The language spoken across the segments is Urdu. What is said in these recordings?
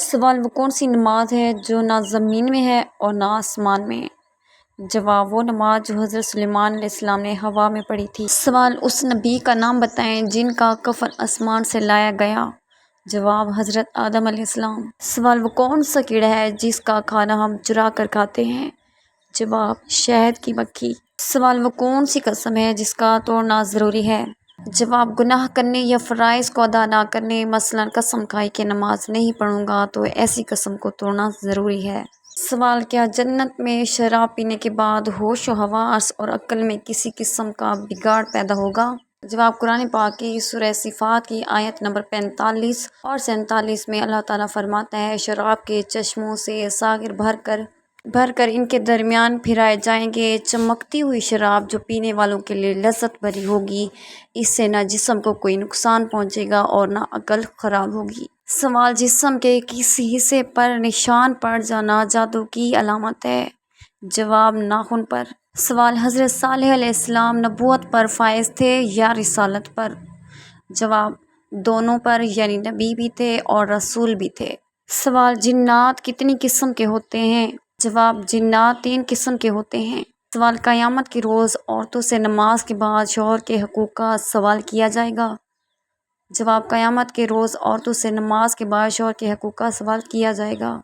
سوال: وہ کون سی نماز ہے جو نہ زمین میں ہے اور نہ آسمان میں؟ جواب: وہ نماز جو حضرت سلیمان علیہ السلام نے ہوا میں پڑھی تھی۔ سوال: اس نبی کا نام بتائیں جن کا کفن آسمان سے لایا گیا۔ جواب: حضرت آدم علیہ السلام۔ سوال: وہ کون سا کیڑا ہے جس کا کھانا ہم چرا کر کھاتے ہیں؟ جواب: شہد کی مکھی۔ سوال: وہ کون سی قسم ہے جس کا توڑنا ضروری ہے؟ جواب: گناہ کرنے یا فرائض کو ادا نہ کرنے، مثلاً قسم کھائی کہ نماز نہیں پڑھوں گا تو ایسی قسم کو توڑنا ضروری ہے۔ سوال: کیا جنت میں شراب پینے کے بعد ہوش و حواس اور عقل میں کسی قسم کا بگاڑ پیدا ہوگا؟ جواب: قرآن پاک کی سورہ صفات کی آیت نمبر 45 اور 47 میں اللہ تعالیٰ فرماتا ہے: شراب کے چشموں سے ساغر بھر کر ان کے درمیان پھرائے جائیں گے، چمکتی ہوئی شراب جو پینے والوں کے لیے لذت بھری ہوگی، اس سے نہ جسم کو کوئی نقصان پہنچے گا اور نہ عقل خراب ہوگی۔ سوال: جسم کے کس حصے پر نشان پڑ جانا جادو کی علامت ہے؟ جواب: ناخن پر۔ سوال: حضرت صالح علیہ السلام نبوت پر فائز تھے یا رسالت پر؟ جواب: دونوں پر، یعنی نبی بھی تھے اور رسول بھی تھے۔ سوال: جنات کتنی قسم کے ہوتے ہیں؟ جواب: جنات 3 قسم کے ہوتے ہیں۔ سوال: قیامت کے روز عورتوں سے نماز کے بعد شوہر کے حقوق کا سوال کیا جائے گا؟ جواب: قیامت کے روز عورتوں سے نماز کے بعد شوہر کے حقوق کا سوال کیا جائے گا۔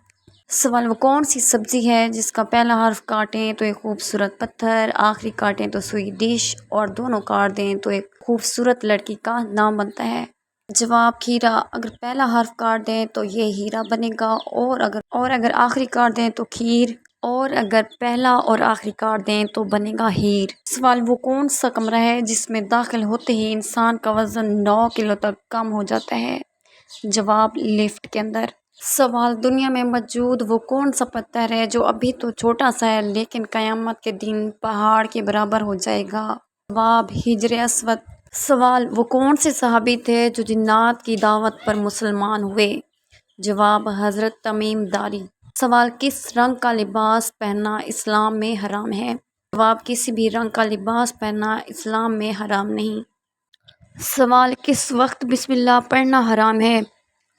سوال: وہ کون سی سبزی ہے جس کا پہلا حرف کاٹیں تو ایک خوبصورت پتھر، آخری کاٹیں تو سوئی ڈش اور دونوں کاٹ دیں تو ایک خوبصورت لڑکی کا نام بنتا ہے؟ جواب: کھیرا۔ اگر پہلا حرف کاٹ دیں تو یہ ہیرا بنے گا، اور اگر آخری کاٹ دیں تو کھیر، اور اگر پہلا اور آخری کاٹ دیں تو بنے گا ہیر۔ سوال: وہ کون سا کمرہ ہے جس میں داخل ہوتے ہی انسان کا وزن 9 کلو تک کم ہو جاتا ہے؟ جواب: لفٹ کے اندر۔ سوال: دنیا میں موجود وہ کون سا پتھر ہے جو ابھی تو چھوٹا سا ہے لیکن قیامت کے دن پہاڑ کے برابر ہو جائے گا؟ جواب: حجر اسود۔ سوال: وہ کون سے صحابی تھے جو جنات کی دعوت پر مسلمان ہوئے؟ جواب: حضرت تمیم داری۔ سوال: کس رنگ کا لباس پہننا اسلام میں حرام ہے؟ جواب: کسی بھی رنگ کا لباس پہننا اسلام میں حرام نہیں۔ سوال: کس وقت بسم اللہ پڑھنا حرام ہے؟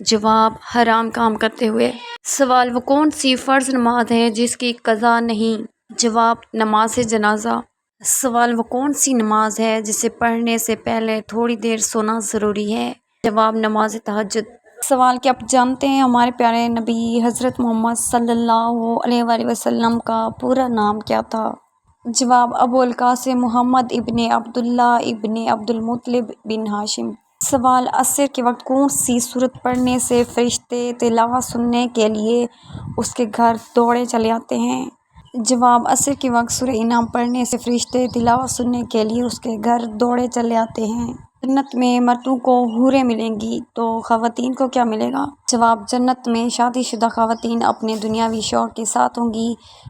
جواب: حرام کام کرتے ہوئے۔ سوال: وہ کون سی فرض نماز ہے جس کی قضا نہیں؟ جواب: نماز جنازہ۔ سوال: وہ کون سی نماز ہے جسے پڑھنے سے پہلے تھوڑی دیر سونا ضروری ہے؟ جواب: نماز تہجد۔ سوال: کیا آپ جانتے ہیں ہمارے پیارے نبی حضرت محمد صلی اللہ علیہ وآلہ وسلم کا پورا نام کیا تھا؟ جواب: ابو القاسم محمد ابن عبداللہ ابن عبد المطلب بن ہاشم۔ سوال: عصر کے وقت کون سی سورت پڑھنے سے فرشتے تلاوت سننے کے لیے اس کے گھر دوڑے چلے آتے ہیں؟ جواب: عصر کے وقت سورہ انعام پڑھنے سے فرشتے تلاوت سننے کے لیے اس کے گھر دوڑے چلے آتے ہیں۔ جنت میں مردوں کو حوریں ملیں گی تو خواتین کو کیا ملے گا؟ جواب: جنت میں شادی شدہ خواتین اپنے دنیاوی شوہر کے ساتھ ہوں گی،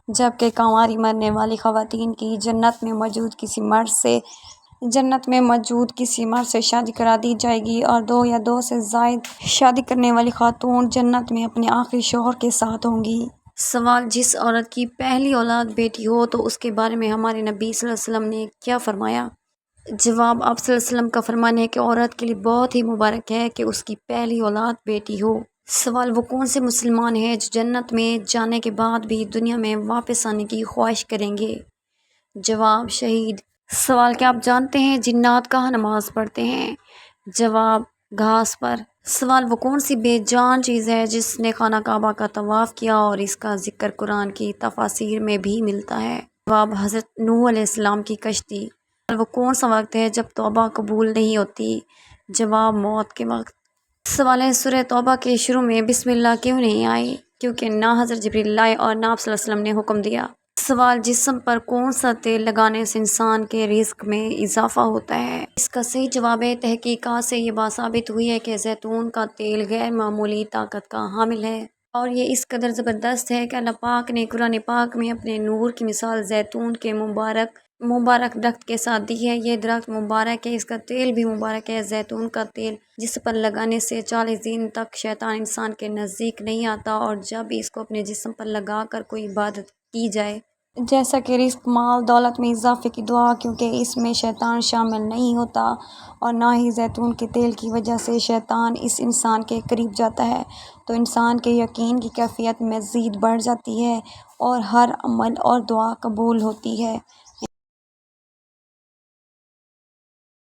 جبکہ کنواری مرنے والی خواتین کی جنت میں موجود کسی مرد سے شادی کرا دی جائے گی، اور 2 یا 2 سے زائد شادی کرنے والی خاتون جنت میں اپنے آخری شوہر کے ساتھ ہوں گی۔ سوال: جس عورت کی پہلی اولاد بیٹی ہو تو اس کے بارے میں ہمارے نبی صلی اللہ علیہ وسلم نے کیا فرمایا؟ جواب: آپ صلی اللہ علیہ وسلم کا فرمان ہے کہ عورت کے لیے بہت ہی مبارک ہے کہ اس کی پہلی اولاد بیٹی ہو۔ سوال: وہ کون سے مسلمان ہیں جو جنت میں جانے کے بعد بھی دنیا میں واپس آنے کی خواہش کریں گے؟ جواب: شہید۔ سوال: کیا آپ جانتے ہیں جنات کہاں نماز پڑھتے ہیں؟ جواب: گھاس پر۔ سوال: وہ کون سی بے جان چیز ہے جس نے خانہ کعبہ کا طواف کیا اور اس کا ذکر قرآن کی تفاسیر میں بھی ملتا ہے؟ جواب: حضرت نوح علیہ السلام کی کشتی۔ سوال: وہ کون سا وقت ہے جب توبہ قبول نہیں ہوتی؟ جواب: موت کے وقت۔ سوال ہے: سورہ توبہ کے شروع میں بسم اللہ کیوں نہیں آئی؟ کیونکہ نہ حضرت جبریل لائے اور نہ آپ صلی اللہ علیہ وسلم نے حکم دیا۔ سوال: جسم پر کون سا تیل لگانے سے انسان کے رزق میں اضافہ ہوتا ہے؟ اس کا صحیح جواب ہے: تحقیقات سے یہ بات ثابت ہوئی ہے کہ زیتون کا تیل غیر معمولی طاقت کا حامل ہے، اور یہ اس قدر زبردست ہے کہ اللہ پاک نے قرآن پاک میں اپنے نور کی مثال زیتون کے مبارک درخت کے ساتھ دی ہے۔ یہ درخت مبارک ہے، اس کا تیل بھی مبارک ہے۔ زیتون کا تیل جسم پر لگانے سے 40 دن تک شیطان انسان کے نزدیک نہیں آتا، اور جب اس کو اپنے جسم پر لگا کر کوئی عبادت کی جائے جیسا کہ رزق، مال، دولت میں اضافے کی دعا، کیونکہ اس میں شیطان شامل نہیں ہوتا، اور نہ ہی زیتون کے تیل کی وجہ سے شیطان اس انسان کے قریب جاتا ہے، تو انسان کے یقین کی کیفیت مزید بڑھ جاتی ہے اور ہر عمل اور دعا قبول ہوتی ہے۔